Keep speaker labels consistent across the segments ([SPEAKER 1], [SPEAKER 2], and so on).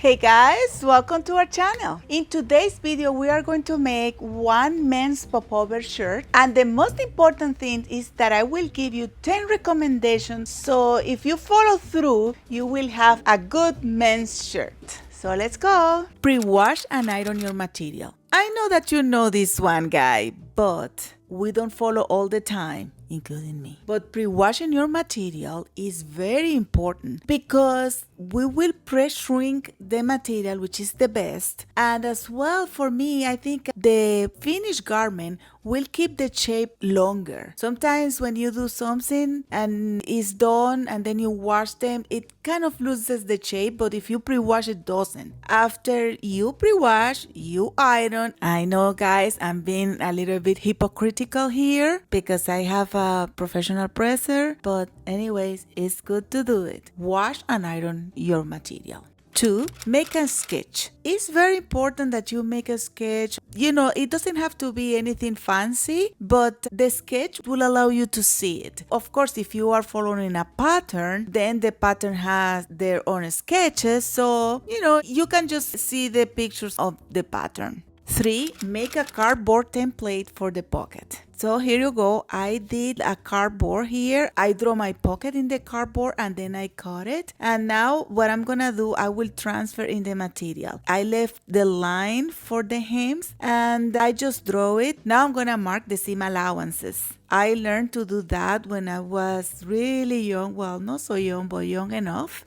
[SPEAKER 1] Hey guys, welcome to our channel. In today's video, we are going to make one men's popover shirt. And the most important thing is that I will give you 10 recommendations. So if you follow through, you will have a good men's shirt. So let's go. Pre-wash and iron your material. I know that you know this one guy, but we don't follow all the time, including me. But pre-washing your material is very important because we will press shrink the material, which is the best. And as well, for me, I think the finished garment will keep the shape longer. Sometimes when you do something and it's done and then you wash them, it kind of loses the shape, but if you pre-wash, it doesn't. After you pre-wash, you iron. I know guys, I'm being a little bit hypocritical here because I have a professional presser, but anyways, it's good to do it. Wash and iron your material. 2. Make a sketch. It's very important that you make a sketch. You know, it doesn't have to be anything fancy, but the sketch will allow you to see it. Of course, if you are following a pattern, then the pattern has their own sketches, so, you know, you can just see the pictures of the pattern. 3. Make a cardboard template for the pocket. So here you go. I did a cardboard here. I draw my pocket in the cardboard and then I cut it. And now what I'm gonna do, I will transfer in the material. I left the line for the hems and I just draw it. Now I'm gonna mark the seam allowances. I learned to do that when I was really young. Well, not so young, but young enough.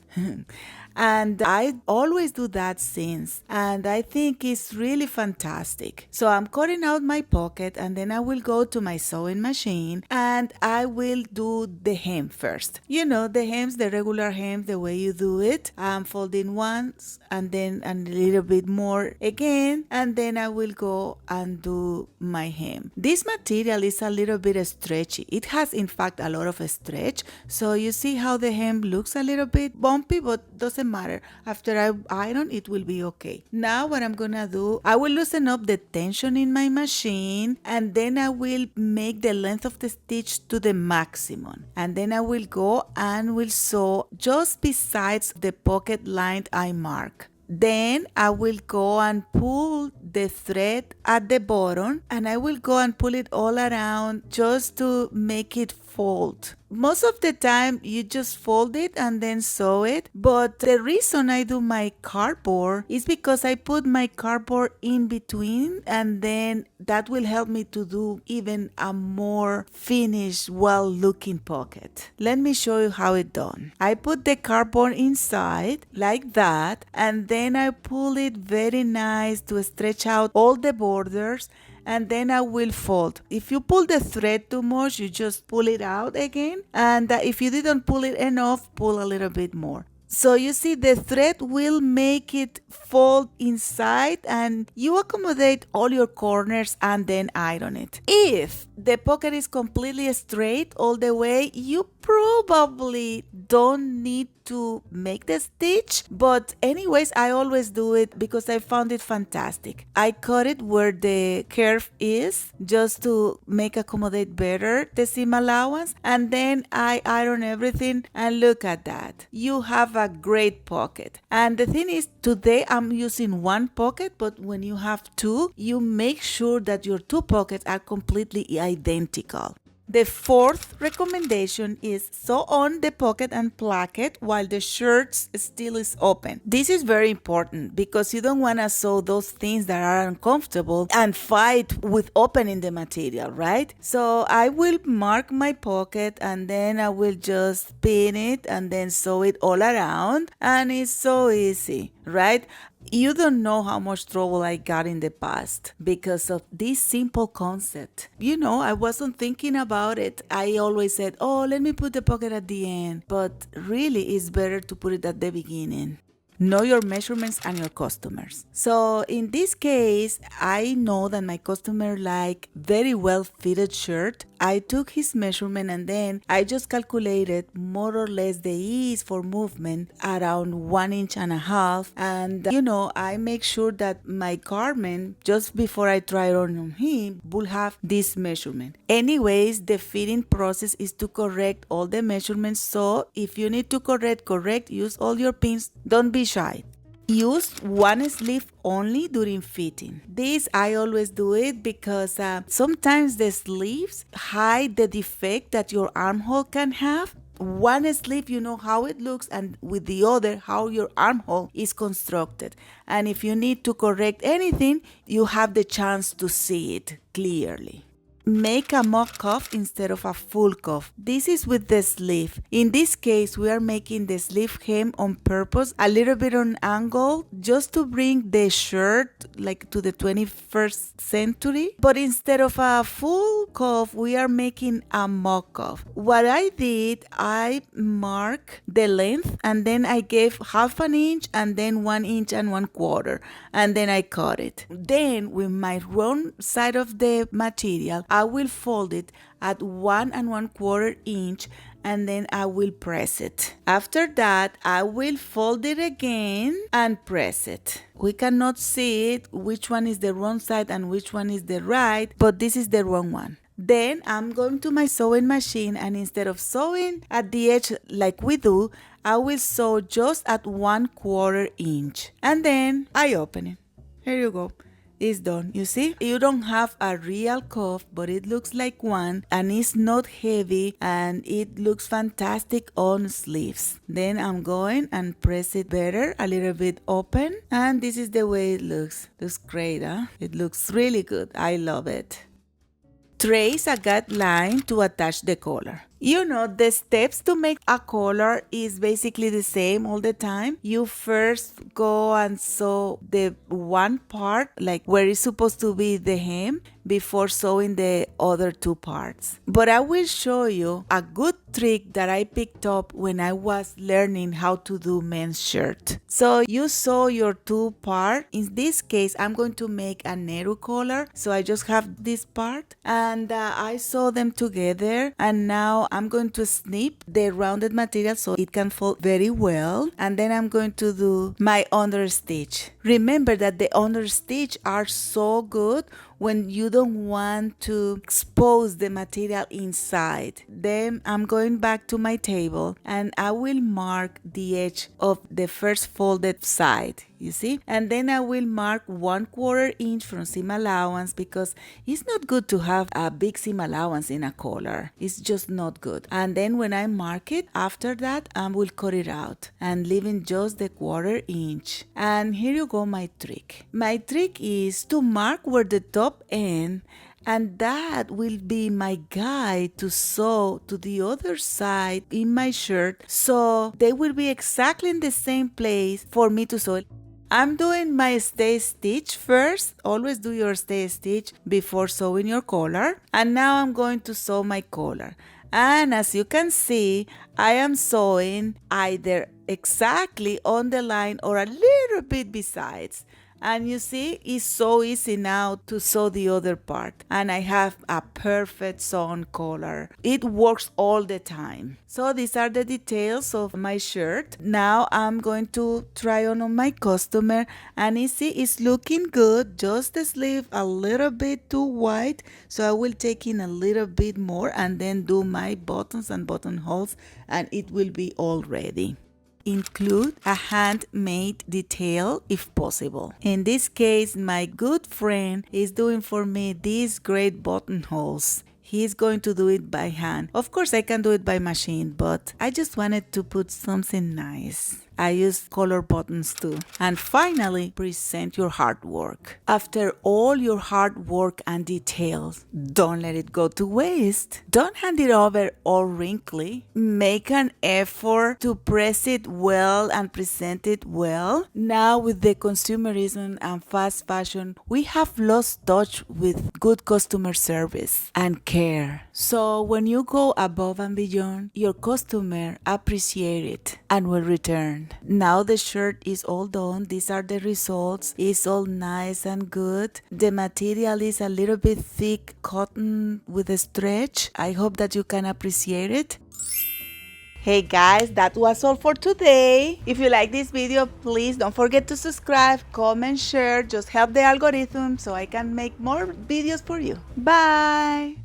[SPEAKER 1] And I always do that since, and I think it's really fantastic. So I'm cutting out my pocket and then I will go to my sewing machine and I will do the hem first. You know, the hems, the regular hem, the way you do it. I'm folding once and then a little bit more again, and then I will go and do my hem. This material is a little bit stretchy. It has in fact a lot of stretch, so you see how the hem looks a little bit bumpy, but doesn't matter. After I iron, it will be okay. Now what I'm gonna do, I will loosen up the tension in my machine and then I will make the length of the stitch to the maximum, and then I will go and will sew just besides the pocket line I mark. Then I will go and pull the thread at the bottom and I will go and pull it all around just to make it fold. Most of the time you just fold it and then sew it, but the reason I do my cardboard is because I put my cardboard in between, and then that will help me to do even a more finished, well looking pocket. Let me show you how it's done. I put the cardboard inside like that, and then I pull it very nice to stretch out all the borders, and then I will fold. If you pull the thread too much, you just pull it out again, and if you didn't pull it enough, pull a little bit more. So you see the thread will make it fold inside and you accommodate all your corners and then iron it. If the pocket is completely straight all the way, you probably don't need to make the stitch, but anyways, I always do it because I found it fantastic. I cut it where the curve is just to make accommodate better the seam allowance, and then I iron everything, and look at that. You have a great pocket. And the thing is, today I'm using one pocket, but when you have two, you make sure that your two pockets are completely identical. The 4th recommendation is sew on the pocket and placket while the shirt still is open. This is very important because you don't want to sew those things that are uncomfortable and fight with opening the material, right? So I will mark my pocket and then I will just pin it and then sew it all around, and it's so easy, right? You don't know how much trouble I got in the past because of this simple concept. You know, I wasn't thinking about it. I always said, oh, let me put the pocket at the end. But really, it's better to put it at the beginning. Know your measurements and your customers. So in this case, I know that my customer like very well fitted shirt. I took his measurement and then I just calculated more or less the ease for movement around 1.5 inches. And you know, I make sure that my garment just before I try it on him will have this measurement. Anyways, the fitting process is to correct all the measurements. So if you need to correct, use all your pins. Don't be shy. Use one sleeve only during fitting. This I always do it because sometimes the sleeves hide the defect that your armhole can have. One sleeve, you know how it looks, and with the other, how your armhole is constructed. And if you need to correct anything, you have the chance to see it clearly. Make a mock cuff instead of a full cuff. This is with the sleeve. In this case, we are making the sleeve hem on purpose, a little bit on angle, just to bring the shirt like to the 21st century. But instead of a full cuff, we are making a mock cuff. What I did, I marked the length and then I gave 1/2 inch and then 1 inch and 1/4, and then I cut it. Then with my wrong side of the material, I will fold it at 1 1/4 inch and then I will press it. After that, I will fold it again and press it. We cannot see it, which one is the wrong side and which one is the right, but this is the wrong one. Then I'm going to my sewing machine, and instead of sewing at the edge like we do, I will sew just at 1/4 inch. And then I open it. Here you go. It's done. You see, you don't have a real cuff, but it looks like one, and it's not heavy, and it looks fantastic on sleeves. Then I'm going and press it better, a little bit open, and this is the way it looks. Looks great, huh? It looks really good. I love it. Trace a guideline to attach the collar. You know, the steps to make a collar is basically the same all the time. You first go and sew the one part, like where it's supposed to be the hem, before sewing the other two parts. But I will show you a good trick that I picked up when I was learning how to do men's shirt. So you sew your two parts. In this case, I'm going to make a Nehru collar. So I just have this part, and I sew them together, and now I'm going to snip the rounded material so it can fold very well, and then I'm going to do my understitch. Remember that the understitch are so good when you don't want to expose the material inside. Then I'm going back to my table and I will mark the edge of the first folded side, you see? And then I will mark 1/4 inch from seam allowance, because it's not good to have a big seam allowance in a collar. It's just not good. And then when I mark it, after that, I will cut it out and leaving just the 1/4 inch. And here you go, my trick. My trick is to mark where the top end, and that will be my guide to sew to the other side in my shirt, so they will be exactly in the same place for me to sew it. I'm doing my stay stitch first. Always do your stay stitch before sewing your collar. And now I'm going to sew my collar. And as you can see, I am sewing either exactly on the line or a little bit besides. And you see, it's so easy now to sew the other part. And I have a perfect sewn collar. It works all the time. So these are the details of my shirt. Now I'm going to try on my customer. And you see, it's looking good. Just the sleeve a little bit too wide. So I will take in a little bit more and then do my buttons and buttonholes. And it will be all ready. Include a handmade detail if possible. In this case, my good friend is doing for me these great buttonholes. He's going to do it by hand. Of course, I can do it by machine, but I just wanted to put something nice. I use color buttons too. And finally, present your hard work. After all your hard work and details, don't let it go to waste. Don't hand it over all wrinkly. Make an effort to press it well and present it well. Now with the consumerism and fast fashion, we have lost touch with good customer service and care. So when you go above and beyond, your customer appreciate it and will return. Now the shirt is all done. These are the results. It's all nice and good. The material is a little bit thick cotton with a stretch. I hope that you can appreciate it. Hey guys, that was all for today. If you like this video, please don't forget to subscribe, comment, share. Just help the algorithm so I can make more videos for you. Bye!